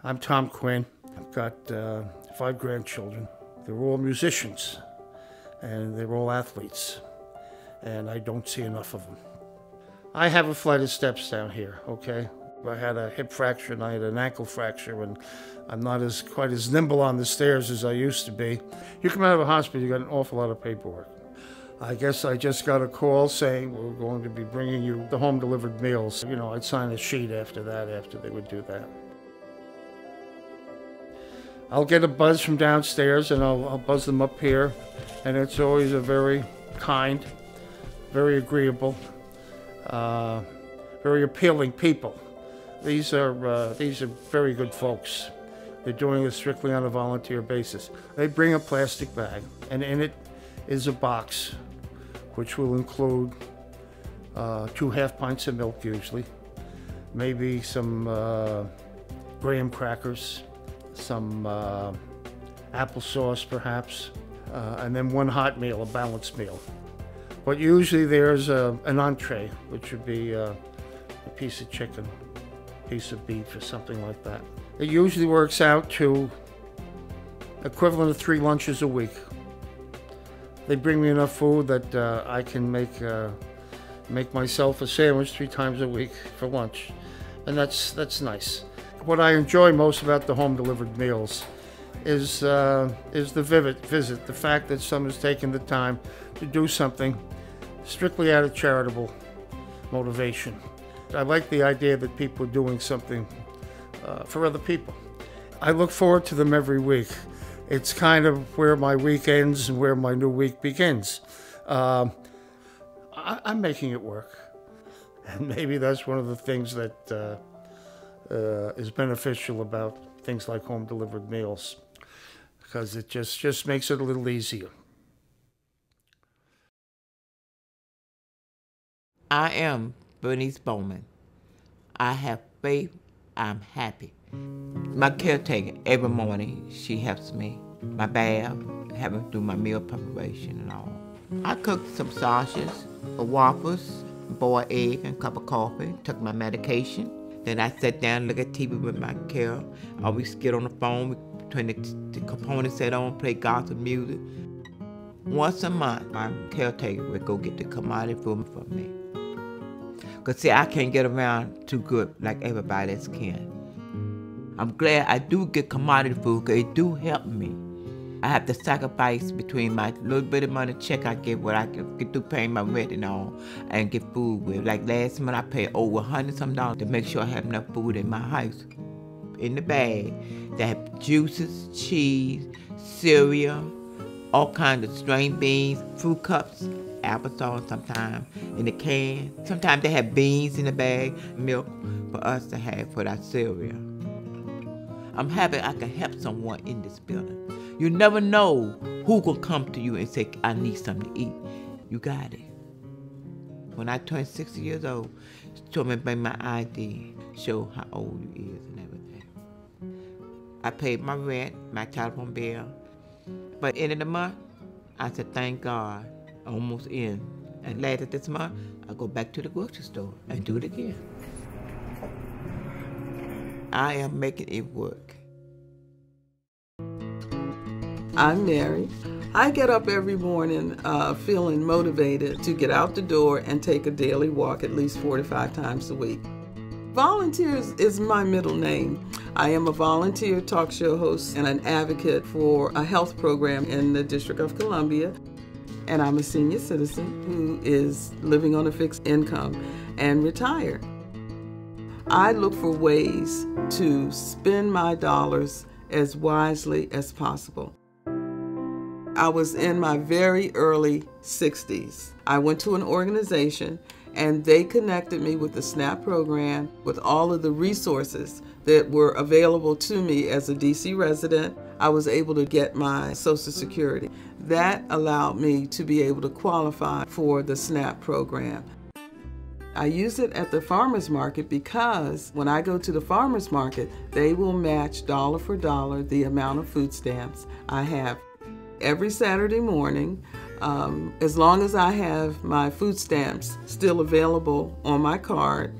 I'm Tom Quinn. I've got 5 grandchildren. They're all musicians, and they're all athletes, and I don't see enough of them. I have a flight of steps down here, okay? I had a hip fracture and I had an ankle fracture, and I'm not quite as nimble on the stairs as I used to be. You come out of a hospital, you got an awful lot of paperwork. I guess I just got a call saying we're going to be bringing you the home-delivered meals. You know, I'd sign a sheet after they would do that. I'll get a buzz from downstairs and I'll buzz them up here, and it's always a very kind, very agreeable, very appealing people. These are very good folks. They're doing this strictly on a volunteer basis. They bring a plastic bag, and in it is a box, which will include 2 half pints of milk usually, maybe some graham crackers, some applesauce perhaps, and then 1 hot meal, a balanced meal. But usually there's an entree, which would be a piece of chicken, piece of beef, or something like that. It usually works out to equivalent of 3 lunches a week. They bring me enough food that I can make myself a sandwich 3 times a week for lunch, and that's nice. What I enjoy most about the home-delivered meals is the visit, the fact that someone's taken the time to do something strictly out of charitable motivation. I like the idea that people are doing something for other people. I look forward to them every week. It's kind of where my week ends and where my new week begins. I'm making it work. And maybe that's one of the things that is beneficial about things like home-delivered meals, because it just makes it a little easier. I am Bernice Bowman. I have faith. I'm happy. My caretaker, every morning, she helps me. My bath, having to do my meal preparation and all. I cook some sausages, waffles, boiled egg, and a cup of coffee, took my medication. Then I sat down and look at TV with my care. I always get on the phone between the components set on, play gospel music. Once a month, my caretaker would go get the commodity food for me. Because see, I can't get around too good like everybody else can. I'm glad I do get commodity food because it do help me. I have to sacrifice between my little bit of money check I get, what I can get through paying my rent and all, and get food with. Like last month I paid over $100-some to make sure I have enough food in my house. In the bag, they have juices, cheese, cereal, all kinds of string beans, fruit cups, applesauce sometimes, in the can. Sometimes they have beans in the bag, milk for us to have for our cereal. I'm happy I can help someone in this building. You never know who will come to you and say, I need something to eat. You got it. When I turned 60 years old, she told me to bring my ID, show how old you is and everything. I paid my rent, my telephone bill. But end of the month, I said, thank God, almost in. And later this month, I go back to the grocery store and do it again. I am making it work. I'm Mary. I get up every morning feeling motivated to get out the door and take a daily walk at least 45 times a week. Volunteers is my middle name. I am a volunteer talk show host and an advocate for a health program in the District of Columbia. And I'm a senior citizen who is living on a fixed income and retired. I look for ways to spend my dollars as wisely as possible. I was in my very early 60s. I went to an organization and they connected me with the SNAP program with all of the resources that were available to me as a DC resident. I was able to get my Social Security. That allowed me to be able to qualify for the SNAP program. I use it at the farmer's market because when I go to the farmer's market, they will match dollar for dollar the amount of food stamps I have. Every Saturday morning, as long as I have my food stamps still available on my card,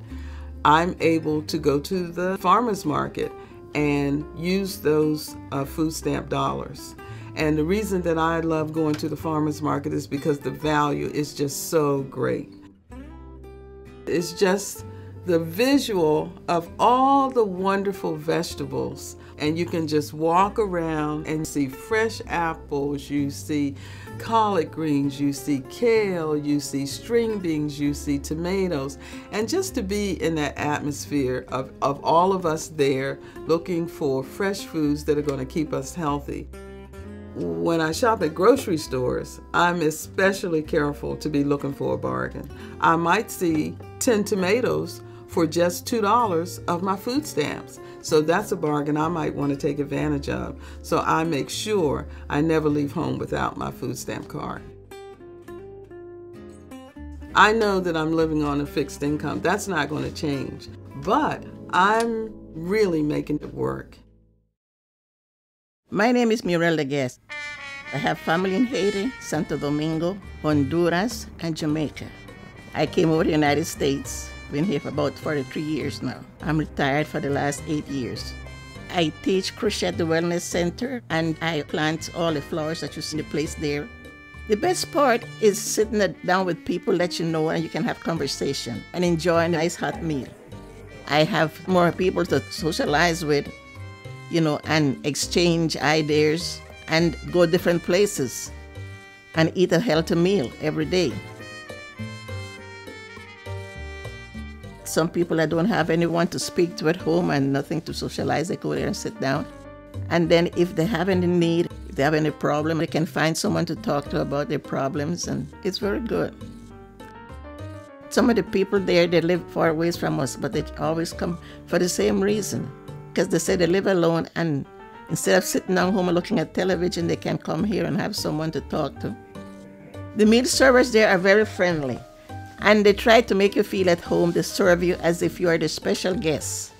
I'm able to go to the farmer's market and use those food stamp dollars. And the reason that I love going to the farmer's market is because the value is just so great. It's just the visual of all the wonderful vegetables, and you can just walk around and see fresh apples, you see collard greens, you see kale, you see string beans, you see tomatoes, and just to be in that atmosphere of all of us there looking for fresh foods that are going to keep us healthy. When I shop at grocery stores, I'm especially careful to be looking for a bargain. I might see 10 tomatoes for just $2 of my food stamps. So that's a bargain I might want to take advantage of. So I make sure I never leave home without my food stamp card. I know that I'm living on a fixed income. That's not going to change. But I'm really making it work. My name is Mirelda Guest. I have family in Haiti, Santo Domingo, Honduras, and Jamaica. I came over to the United States. Been here for about 43 years now. I'm retired for the last 8 years. I teach crochet at the Wellness Center, and I plant all the flowers that you see in the place there. The best part is sitting down with people that you know and you can have conversation and enjoy a nice hot meal. I have more people to socialize with, and exchange ideas and go different places and eat a healthy meal every day. Some people that don't have anyone to speak to at home and nothing to socialize, they go there and sit down. And then if they have any need, if they have any problem, they can find someone to talk to about their problems, and it's very good. Some of the people there, they live far away from us, but they always come for the same reason, because they say they live alone, and instead of sitting down home and looking at television, they can come here and have someone to talk to. The meal servers there are very friendly, and they try to make you feel at home. They serve you as if you are the special guest.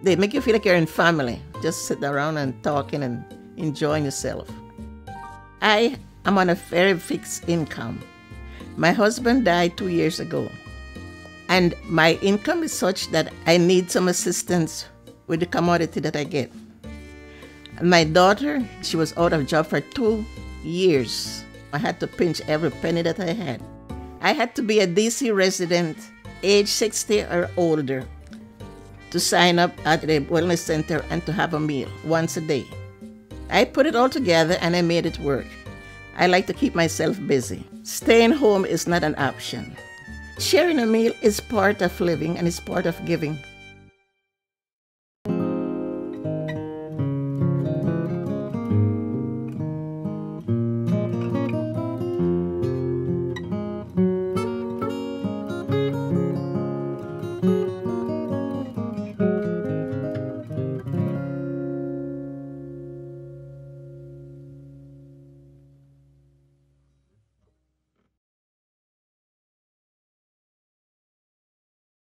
They make you feel like you're in family, just sitting around and talking and enjoying yourself. I am on a very fixed income. My husband died 2 years ago, and my income is such that I need some assistance with the commodity that I get. And my daughter, she was out of job for 2 years. I had to pinch every penny that I had. I had to be a DC resident, age 60 or older, to sign up at the Wellness Center and to have a meal once a day. I put it all together and I made it work. I like to keep myself busy. Staying home is not an option. Sharing a meal is part of living and it's part of giving.